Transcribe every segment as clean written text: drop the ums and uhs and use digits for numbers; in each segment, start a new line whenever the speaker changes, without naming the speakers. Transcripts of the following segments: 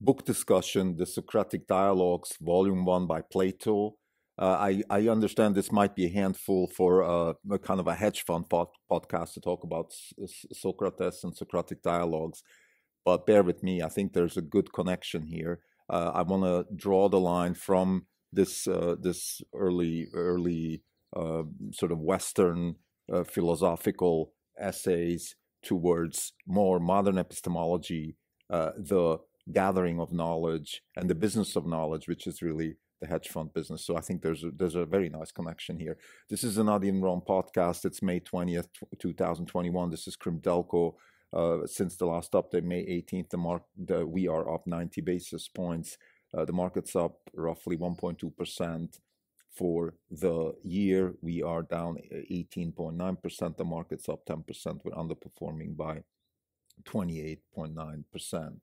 book discussion, the Socratic Dialogues, Volume 1 by Plato. I understand this might be a handful for a kind of a hedge fund podcast to talk about Socrates and Socratic Dialogues, but bear with me. I think there's a good connection here. I want to draw the line from this early sort of Western philosophical essays towards more modern epistemology, the gathering of knowledge and the business of knowledge, which is really the hedge fund business. So I think there's a very nice connection here. This is an Not in Rome podcast. It's May 20th, 2021. This is Krim Delco. Since the last update, May 18th, we are up 90 basis points. The market's up roughly 1.2%. For the year, we are down 18.9%. The market's up 10%. We're underperforming by 28.9%.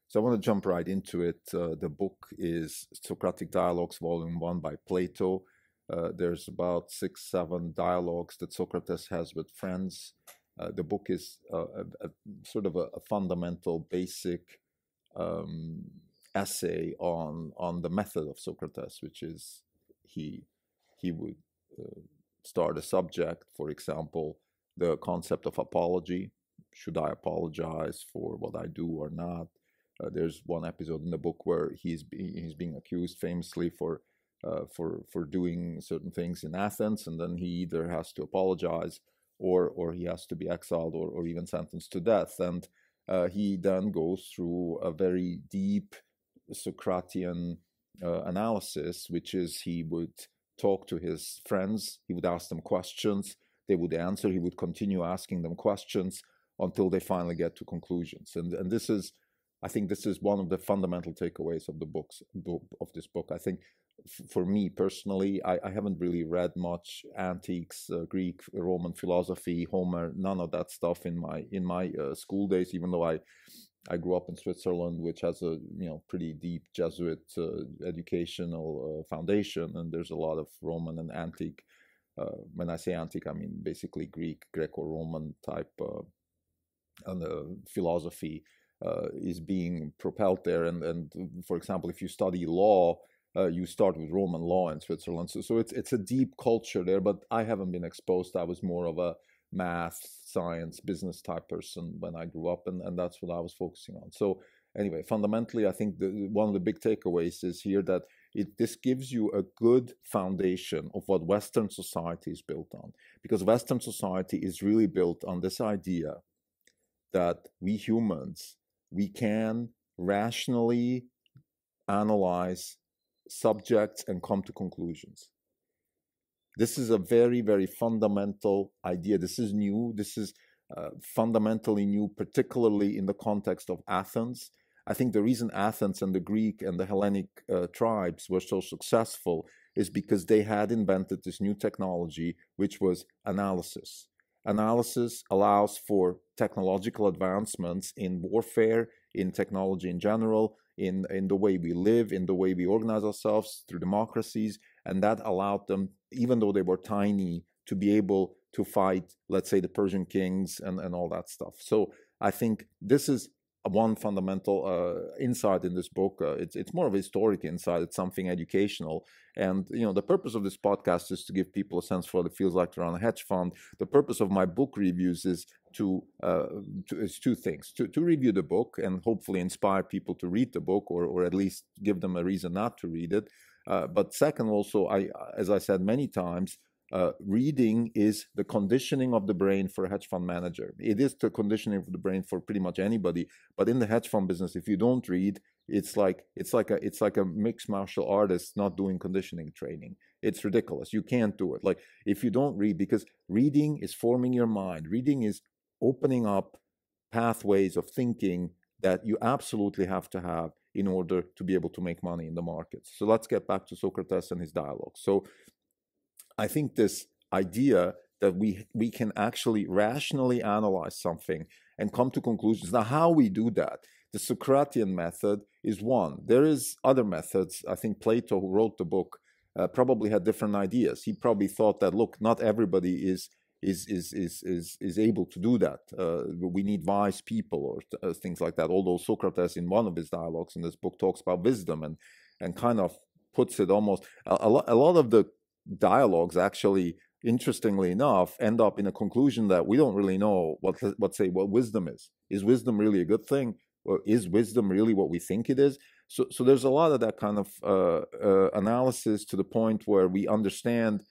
So I want to jump right into it. The book is Socratic Dialogues, Volume 1 by Plato. There's about 6-7 dialogues that Socrates has with friends. The book is a sort of a fundamental, basic essay on the method of Socrates, which is he would start a subject, for example, the concept of apology. Should I apologize for what I do or not? There's one episode in the book where he's being accused famously for doing certain things in Athens, and then he either has to apologize or he has to be exiled or even sentenced to death. And he then goes through a very deep Socratian analysis, which is he would talk to his friends, he would ask them questions, they would answer, he would continue asking them questions until they finally get to conclusions. And this is, I think this is one of the fundamental takeaways of this book. I think for me personally, I haven't really read much antiques, Greek, Roman philosophy, Homer, none of that stuff in my school days, even though I grew up in Switzerland, which has a pretty deep Jesuit educational foundation, and there's a lot of Roman and antique. When I say antique, I mean basically Greek, Greco-Roman type philosophy is being propelled there. And for example, if you study law, you start with Roman law in Switzerland. So it's a deep culture there, but I haven't been exposed. I was more of a math, science, business type person when I grew up, and that's what I was focusing on. So anyway, fundamentally, I think one of the big takeaways is here that this gives you a good foundation of what Western society is built on, because Western society is really built on this idea that we humans, we can rationally analyze subjects and come to conclusions. This is a very, very fundamental idea. This is new. This is fundamentally new, particularly in the context of Athens. I think the reason Athens and the Greek and the Hellenic tribes were so successful is because they had invented this new technology, which was analysis. Analysis allows for technological advancements in warfare, in technology in general, in the way we live, in the way we organize ourselves through democracies, and that allowed them, even though they were tiny, to be able to fight, let's say, the Persian kings and all that stuff. So I think this is one fundamental insight in this book. It's more of a historic insight. It's something educational. And, the purpose of this podcast is to give people a sense for what it feels like to run a hedge fund. The purpose of my book reviews is is two things. To review the book and hopefully inspire people to read the book, or at least give them a reason not to read it. But second, also, as I said many times, reading is the conditioning of the brain for a hedge fund manager. It is the conditioning of the brain for pretty much anybody. But in the hedge fund business, if you don't read, it's like a mixed martial artist not doing conditioning training. It's ridiculous. You can't do it. Like, if you don't read, because reading is forming your mind. Reading is opening up pathways of thinking that you absolutely have to have in order to be able to make money in the markets. So let's get back to Socrates and his dialogue. So I think this idea that we can actually rationally analyze something and come to conclusions. Now, how we do that, the Socratian method is one. There is other methods. I think Plato, who wrote the book, probably had different ideas. He probably thought that, look, not everybody is is able to do that. We need wise people or things like that. Although Socrates, in one of his dialogues in this book, talks about wisdom and kind of puts it almost a lot of the dialogues actually, interestingly enough, end up in a conclusion that we don't really know what wisdom is. Is wisdom really a good thing? Or is wisdom really what we think it is? So there's a lot of that kind of analysis, to the point where we understand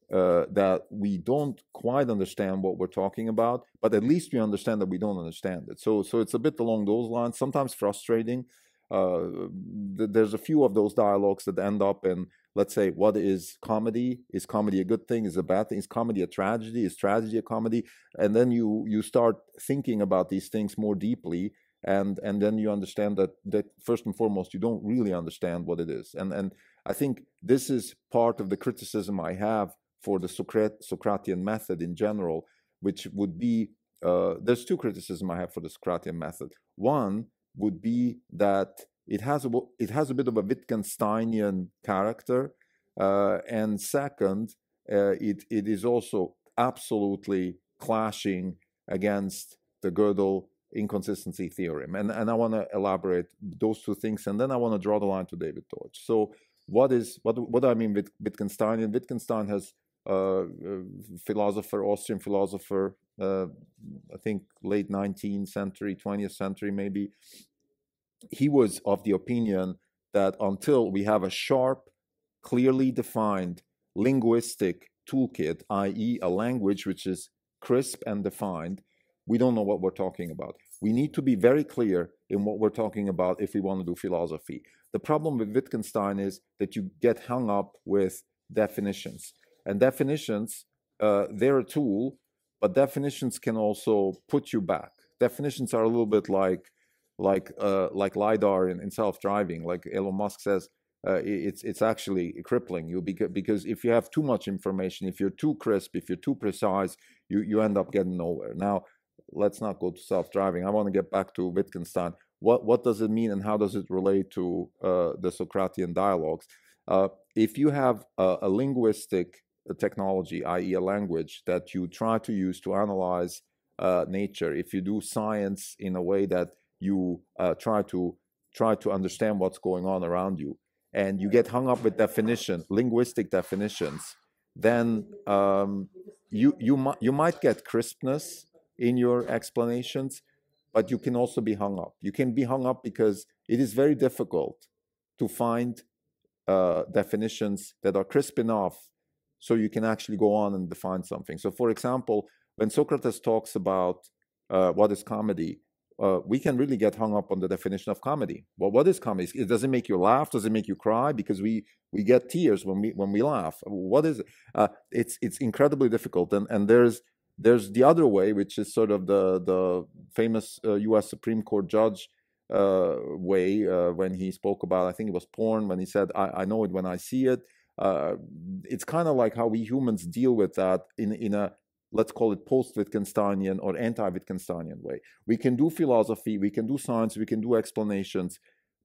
that we don't quite understand what we're talking about, but at least we understand that we don't understand it. So it's a bit along those lines, sometimes frustrating. There's a few of those dialogues that end up in, let's say, what is comedy? Is comedy a good thing? Is it a bad thing? Is comedy a tragedy? Is tragedy a comedy? And then you start thinking about these things more deeply, and then you understand that first and foremost, you don't really understand what it is. And I think this is part of the criticism I have for the Socratian method in general, which would be, there's two criticisms I have for the Socratian method. One would be that it has a bit of a Wittgensteinian character, and second, it is also absolutely clashing against the Gödel Inconsistency Theorem, and I want to elaborate those two things, and then I want to draw the line to David Deutsch. So what do I mean with Wittgensteinian? Wittgenstein has Austrian philosopher, I think late 19th century, 20th century maybe. He was of the opinion that until we have a sharp, clearly defined linguistic toolkit, i.e. a language which is crisp and defined, we don't know what we're talking about. We need to be very clear in what we're talking about if we want to do philosophy. The problem with Wittgenstein is that you get hung up with definitions. And definitions, they're a tool, but definitions can also put you back. Definitions are a little bit like LiDAR in self-driving. Like Elon Musk says, it's actually crippling you, because if you have too much information, if you're too crisp, if you're too precise, you end up getting nowhere. Now, let's not go to self-driving. I want to get back to Wittgenstein. What does it mean, and how does it relate to the Socratian dialogues? If you have a linguistic technology, i.e. a language that you try to use to analyze nature, if you do science in a way that you try to understand what's going on around you, and you get hung up with linguistic definitions, then you might get crispness in your explanations, but you can also be hung up. You can be hung up because it is very difficult to find definitions that are crisp enough so you can actually go on and define something. So, for example, when Socrates talks about what is comedy, we can really get hung up on the definition of comedy. Well, what is comedy? Does it make you laugh? Does it make you cry? Because we get tears when we laugh. What is it? It's incredibly difficult. And there's the other way, which is sort of the famous U.S. Supreme Court judge way, when he spoke about, I think it was porn, when he said, I know it when I see it. It's kind of like how we humans deal with that in a, let's call it post-Wittgensteinian or anti-Wittgensteinian way. We can do philosophy, we can do science, we can do explanations,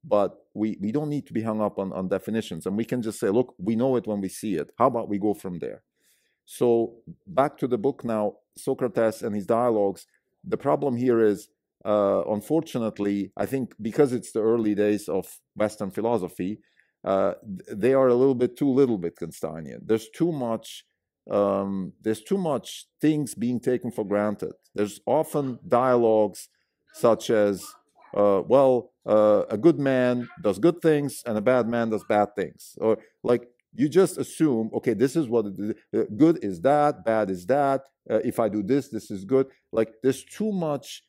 but we don't need to be hung up on definitions. And we can just say, look, we know it when we see it. How about we go from there? So back to the book now, Socrates and his dialogues. The problem here is, unfortunately, I think because it's the early days of Western philosophy, they are a little bit too little Wittgensteinian. There's too much things being taken for granted. There's often dialogues such as, a good man does good things and a bad man does bad things. Or like, you just assume, okay, this is what good is that, bad is that. If I do this, this is good. Like, there's too much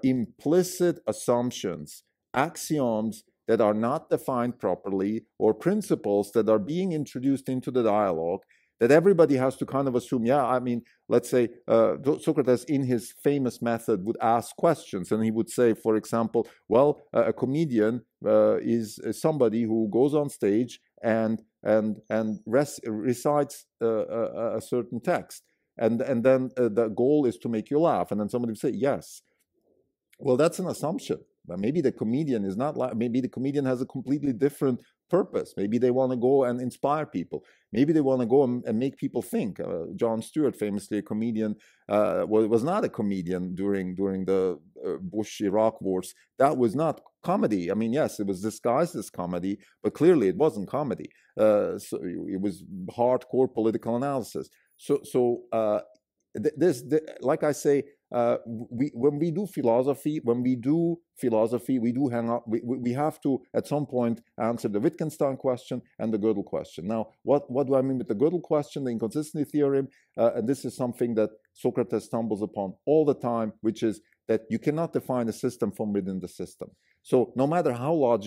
implicit assumptions, axioms that are not defined properly, or principles that are being introduced into the dialogue that everybody has to kind of assume. Yeah, I mean, let's say Socrates in his famous method would ask questions, and he would say, for example, well, a comedian is somebody who goes on stage and recites a certain text, and then the goal is to make you laugh, and then somebody would say yes. Well, that's an assumption. maybe the comedian is not like, maybe the comedian has a completely different purpose. Maybe they want to go and inspire people. Maybe they want to go and make people think. Jon Stewart, famously a comedian, was not a comedian during the Bush-Iraq wars. That was not comedy. I mean, yes, it was disguised as comedy, but clearly it wasn't comedy. So it was hardcore political analysis. So like I say, when we do philosophy, we do hang up. We have to at some point answer the Wittgenstein question and the Gödel question. Now, what do I mean with the Gödel question? The inconsistency theorem, and this is something that Socrates stumbles upon all the time, which is that you cannot define a system from within the system. So no matter how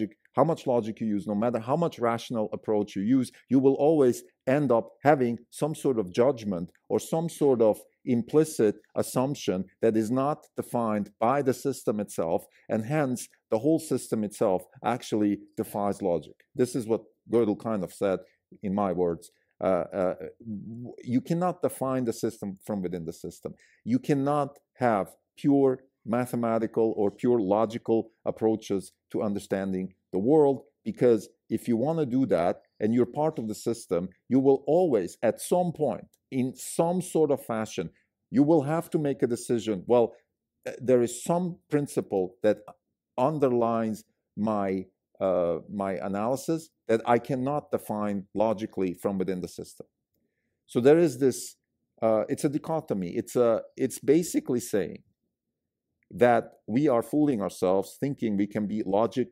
much logic you use, no matter how much rational approach you use, you will always end up having some sort of judgment or some sort of implicit assumption that is not defined by the system itself, and hence the whole system itself actually defies logic. This is what Gödel kind of said, in my words. You cannot define the system from within the system. You cannot have pure mathematical or pure logical approaches to understanding the world, because if you want to do that and you're part of the system, you will always, at some point, in some sort of fashion, you will have to make a decision. Well, there is some principle that underlines my analysis that I cannot define logically from within the system. So there is this. It's a dichotomy. It's basically saying that we are fooling ourselves, thinking we can be logically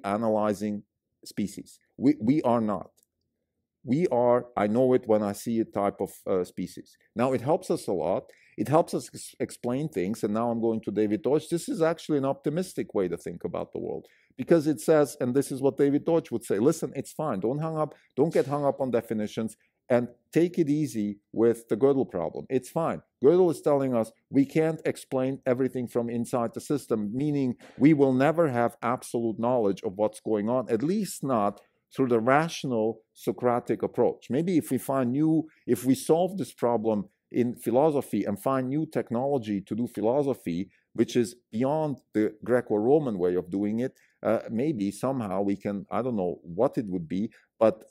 analyzing species. We are not. We are, I know it when I see a type of species. Now, it helps us a lot. It helps us explain things. And now I'm going to David Deutsch. This is actually an optimistic way to think about the world, because it says, and this is what David Deutsch would say, listen, it's fine. Don't get hung up on definitions, and take it easy with the Gödel problem. It's fine. Gödel is telling us we can't explain everything from inside the system, meaning we will never have absolute knowledge of what's going on, at least not through the rational Socratic approach. Maybe if we solve this problem in philosophy and find new technology to do philosophy, which is beyond the Greco-Roman way of doing it, maybe somehow we can, I don't know what it would be, but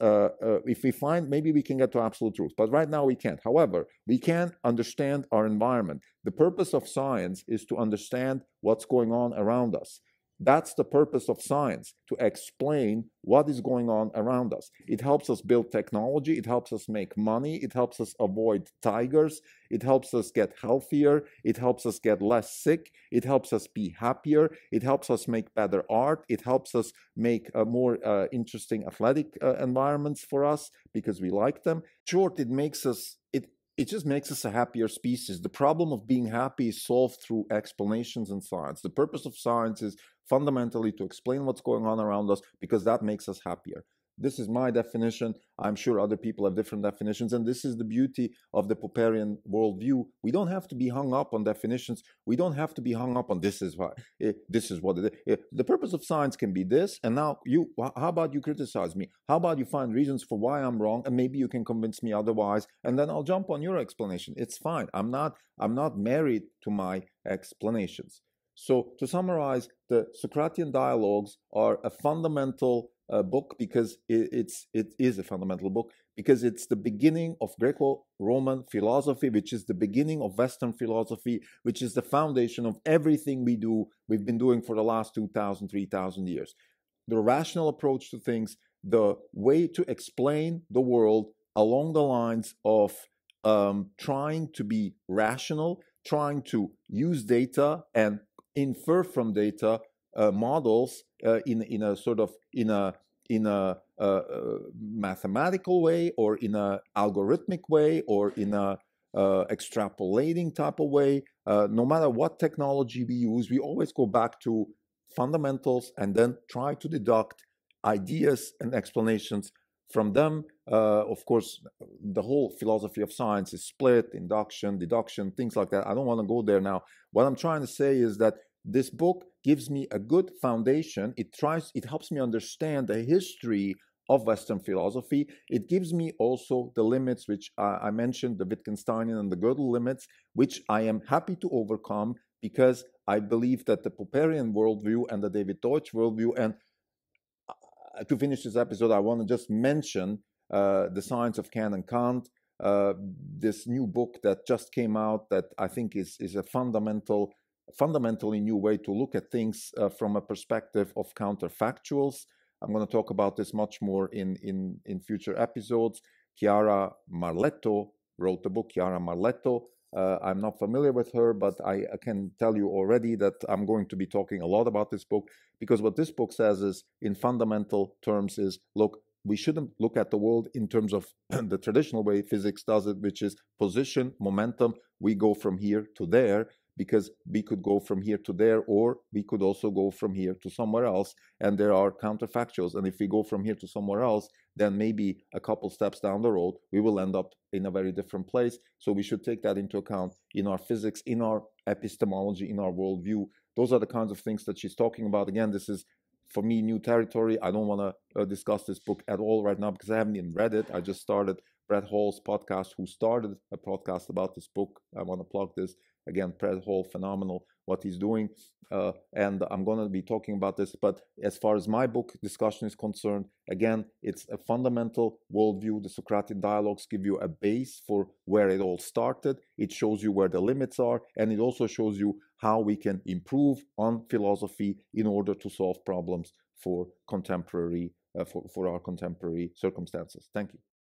if we find, maybe we can get to absolute truth. But right now we can't. However, we can understand our environment. The purpose of science is to understand what's going on around us. That's the purpose of science, to explain what is going on around us. It helps us build technology. It helps us make money. It helps us avoid tigers. It helps us get healthier. It helps us get less sick. It helps us be happier. It helps us make better art. It helps us make more interesting athletic environments for us because we like them. Short, it just makes us a happier species. The problem of being happy is solved through explanations in science. The purpose of science is fundamentally to explain what's going on around us, because that makes us happier. This is my definition. I'm sure other people have different definitions, and this is the beauty of the Popperian worldview. We don't have to be hung up on definitions. We don't have to be hung up on this is what it is. The purpose of science can be this, and now how about you criticize me? How about you find reasons for why I'm wrong, and maybe you can convince me otherwise, and then I'll jump on your explanation. It's fine. I'm not married to my explanations. So to summarize, the Socratic Dialogues are a fundamental book, because it is a fundamental book, because it's the beginning of Greco-Roman philosophy, which is the beginning of Western philosophy, which is the foundation of everything we've been doing for the last 2,000, 3,000 years. The rational approach to things, the way to explain the world along the lines of trying to be rational, trying to use data and infer from data models in a mathematical way, or in a algorithmic way, or in a extrapolating type of way. No matter what technology we use, we always go back to fundamentals and then try to deduct ideas and explanations from them. Of course, the whole philosophy of science is split, induction, deduction, things like that. I don't want to go there now. What I'm trying to say is that this book gives me a good foundation. It helps me understand the history of Western philosophy. It gives me also the limits, which I mentioned, the Wittgensteinian and the Gödel limits, which I am happy to overcome, because I believe that the Popperian worldview and the David Deutsch worldview, and to finish this episode, I want to just mention The Science of Canon and Kant, this new book that just came out that I think is a fundamentally new way to look at things from a perspective of counterfactuals. I'm going to talk about this much more in future episodes. Chiara Marletto wrote the book, Chiara Marletto. I'm not familiar with her, but I can tell you already that I'm going to be talking a lot about this book, because what this book says is, in fundamental terms, is, look, we shouldn't look at the world in terms of the traditional way physics does it, which is position, momentum. We go from here to there, because we could go from here to there, or we could also go from here to somewhere else, and there are counterfactuals. And if we go from here to somewhere else, then maybe a couple steps down the road, we will end up in a very different place. So we should take that into account in our physics, in our epistemology, in our worldview. Those are the kinds of things that she's talking about. Again, this is, for me, new territory. I don't want to discuss this book at all right now, because I haven't even read it. I just started Brett Hall's podcast, who started a podcast about this book. I want to plug this. Again, Brett Hall, phenomenal what he's doing. And I'm going to be talking about this. But as far as my book discussion is concerned, again, it's a fundamental worldview. The Socratic Dialogues give you a base for where it all started. It shows you where the limits are, and it also shows you how we can improve on philosophy in order to solve problems for contemporary, for our contemporary circumstances. Thank you.